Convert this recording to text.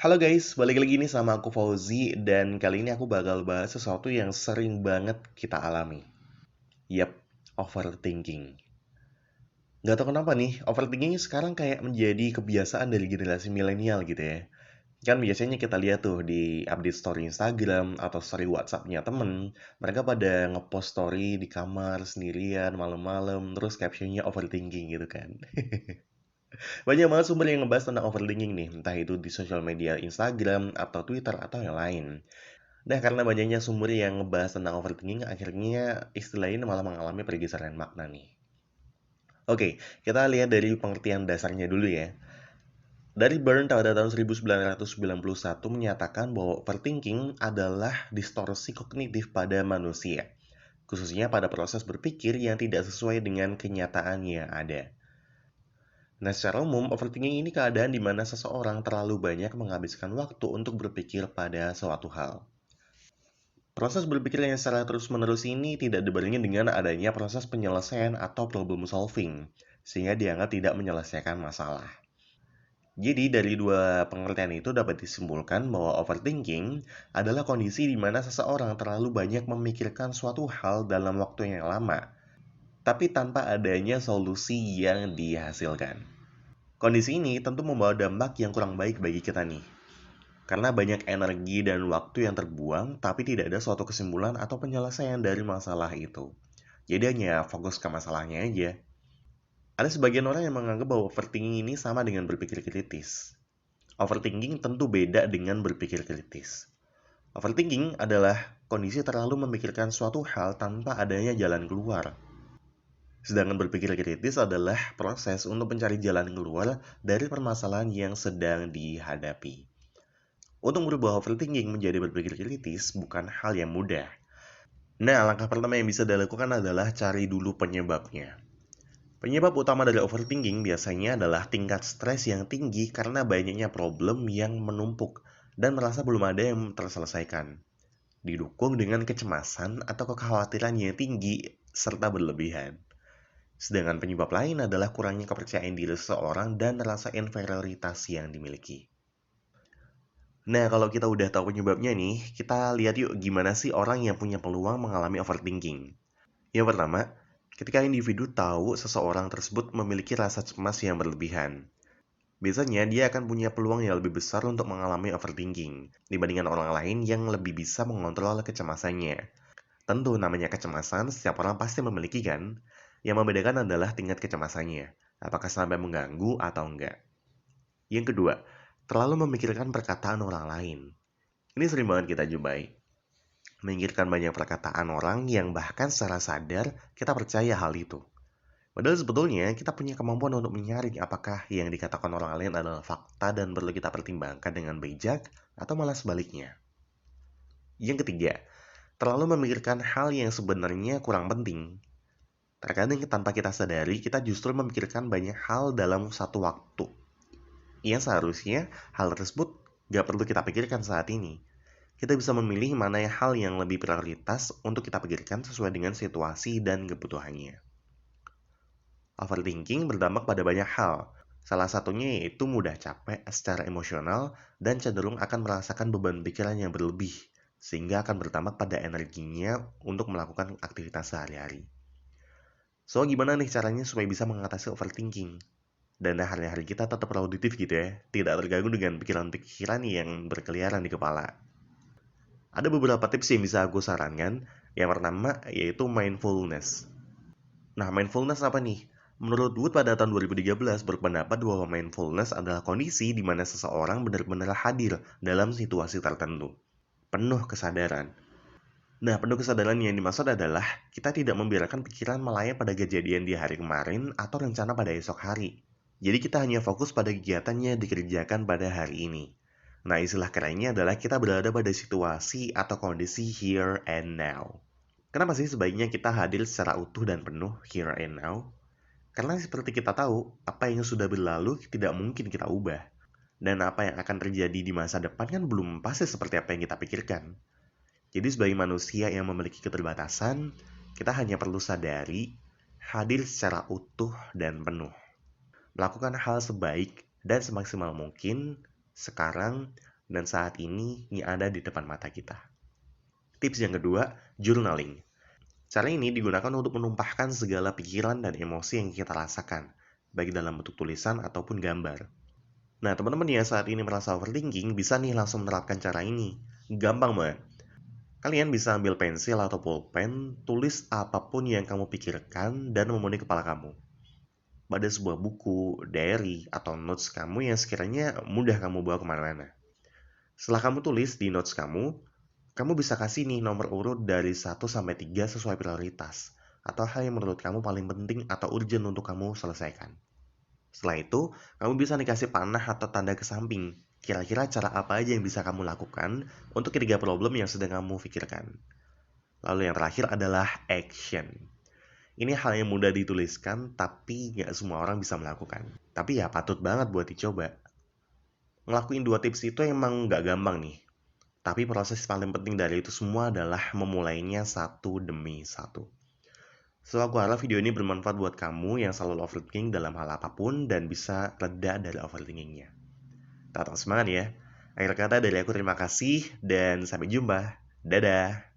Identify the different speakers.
Speaker 1: Halo guys, balik lagi nih sama aku Fauzi dan kali ini aku bakal bahas sesuatu yang sering banget kita alami. Yap, overthinking. Gak tau kenapa nih, overthinking sekarang kayak menjadi kebiasaan dari generasi milenial gitu ya. Kan biasanya kita lihat tuh di update story Instagram atau story WhatsApp-nya temen, mereka pada ngepost story di kamar sendirian malam-malam, terus captionnya overthinking gitu kan. Banyak banget sumber yang ngebahas tentang overthinking nih, entah itu di sosial media Instagram atau Twitter atau yang lain. Nah, karena banyaknya sumber yang ngebahas tentang overthinking, akhirnya istilah ini malah mengalami pergeseran makna nih. Oke, kita lihat dari pengertian dasarnya dulu ya. Dari Byrne pada tahun 1991 menyatakan bahwa overthinking adalah distorsi kognitif pada manusia, khususnya pada proses berpikir yang tidak sesuai dengan kenyataan yang ada. Nah, secara umum, overthinking ini keadaan di mana seseorang terlalu banyak menghabiskan waktu untuk berpikir pada suatu hal. Proses berpikir yang secara terus-menerus ini tidak dibarengi dengan adanya proses penyelesaian atau problem solving, sehingga dianggap tidak menyelesaikan masalah. Jadi dari dua pengertian itu dapat disimpulkan bahwa overthinking adalah kondisi di mana seseorang terlalu banyak memikirkan suatu hal dalam waktu yang lama, tapi tanpa adanya solusi yang dihasilkan. Kondisi ini tentu membawa dampak yang kurang baik bagi kita nih, karena banyak energi dan waktu yang terbuang, tapi tidak ada suatu kesimpulan atau penyelesaian dari masalah itu. Jadi hanya fokus ke masalahnya aja. Ada sebagian orang yang menganggap bahwa overthinking ini sama dengan berpikir kritis. Overthinking tentu beda dengan berpikir kritis. Overthinking adalah kondisi terlalu memikirkan suatu hal tanpa adanya jalan keluar. Sedangkan berpikir kritis adalah proses untuk mencari jalan keluar dari permasalahan yang sedang dihadapi. Untuk merubah overthinking menjadi berpikir kritis bukan hal yang mudah. Nah, langkah pertama yang bisa dilakukan adalah cari dulu penyebabnya. Penyebab utama dari overthinking biasanya adalah tingkat stres yang tinggi karena banyaknya problem yang menumpuk dan merasa belum ada yang terselesaikan. Didukung dengan kecemasan atau kekhawatiran yang tinggi serta berlebihan. Sedangkan penyebab lain adalah kurangnya kepercayaan diri seseorang dan rasa inferioritas yang dimiliki. Nah, kalau kita udah tahu penyebabnya nih, kita lihat yuk gimana sih orang yang punya peluang mengalami overthinking. Yang pertama, ketika individu tahu seseorang tersebut memiliki rasa cemas yang berlebihan. Biasanya dia akan punya peluang yang lebih besar untuk mengalami overthinking dibandingkan orang lain yang lebih bisa mengontrol kecemasannya. Tentu namanya kecemasan, setiap orang pasti memiliki kan? Yang membedakan adalah tingkat kecemasannya, apakah sampai mengganggu atau enggak. Yang kedua, terlalu memikirkan perkataan orang lain. Ini sering banget kita jumpai. Memikirkan banyak perkataan orang yang bahkan secara sadar kita percaya hal itu. Padahal sebetulnya kita punya kemampuan untuk menyaring apakah yang dikatakan orang lain adalah fakta dan perlu kita pertimbangkan dengan bijak atau malah sebaliknya. Yang ketiga, terlalu memikirkan hal yang sebenarnya kurang penting. Terkadang tanpa kita sadari, kita justru memikirkan banyak hal dalam satu waktu. Yang seharusnya hal tersebut gak perlu kita pikirkan saat ini. Kita bisa memilih mana hal yang lebih prioritas untuk kita pikirkan sesuai dengan situasi dan kebutuhannya. Overthinking berdampak pada banyak hal. Salah satunya yaitu mudah capek secara emosional dan cenderung akan merasakan beban pikiran yang berlebih, sehingga akan berdampak pada energinya untuk melakukan aktivitas sehari-hari. So, gimana nih caranya supaya bisa mengatasi overthinking? Dan hari-hari kita tetap produktif gitu ya, tidak terganggu dengan pikiran-pikiran yang berkeliaran di kepala. Ada beberapa tips yang bisa aku sarankan. Yang pertama yaitu mindfulness. Nah, mindfulness apa nih? Menurut Wood pada tahun 2013 berpendapat bahwa mindfulness adalah kondisi di mana seseorang benar-benar hadir dalam situasi tertentu. Penuh kesadaran. Nah, penuh kesadaran yang dimaksud adalah kita tidak membiarkan pikiran melayang pada kejadian di hari kemarin atau rencana pada esok hari. Jadi kita hanya fokus pada kegiatan yang dikerjakan pada hari ini. Nah, istilah kerennya adalah kita berada pada situasi atau kondisi here and now. Kenapa sih sebaiknya kita hadir secara utuh dan penuh here and now? Karena seperti kita tahu, apa yang sudah berlalu tidak mungkin kita ubah. Dan apa yang akan terjadi di masa depan kan belum pasti seperti apa yang kita pikirkan. Jadi sebagai manusia yang memiliki keterbatasan, kita hanya perlu sadari, hadir secara utuh dan penuh. Melakukan hal sebaik dan semaksimal mungkin sekarang dan saat ini ada di depan mata kita. Tips yang kedua, journaling. Cara ini digunakan untuk menumpahkan segala pikiran dan emosi yang kita rasakan, baik dalam bentuk tulisan ataupun gambar. Nah, teman-teman yang saat ini merasa overthinking bisa nih langsung menerapkan cara ini. Gampang banget. Kalian bisa ambil pensil atau pulpen, tulis apapun yang kamu pikirkan dan memenuhi kepala kamu. Pada sebuah buku, diary, atau notes kamu yang sekiranya mudah kamu bawa kemana-mana. Setelah kamu tulis di notes kamu bisa kasih nih nomor urut dari 1 sampai 3 sesuai prioritas, atau hal yang menurut kamu paling penting atau urgent untuk kamu selesaikan. Setelah itu, kamu bisa nih kasih panah atau tanda ke samping. Kira-kira cara apa aja yang bisa kamu lakukan untuk ketiga problem yang sedang kamu pikirkan. Lalu yang terakhir adalah action. Ini hal yang mudah dituliskan, tapi nggak semua orang bisa melakukan. Tapi ya patut banget buat dicoba. Ngelakuin 2 tips itu emang nggak gampang nih. Tapi proses paling penting dari itu semua adalah memulainya satu demi satu. So, aku harap video ini bermanfaat buat kamu yang selalu overthinking dalam hal apapun dan bisa reda dari overthinkingnya. Tetap semangat ya. Akhir kata dari aku terima kasih dan sampai jumpa. Dadah.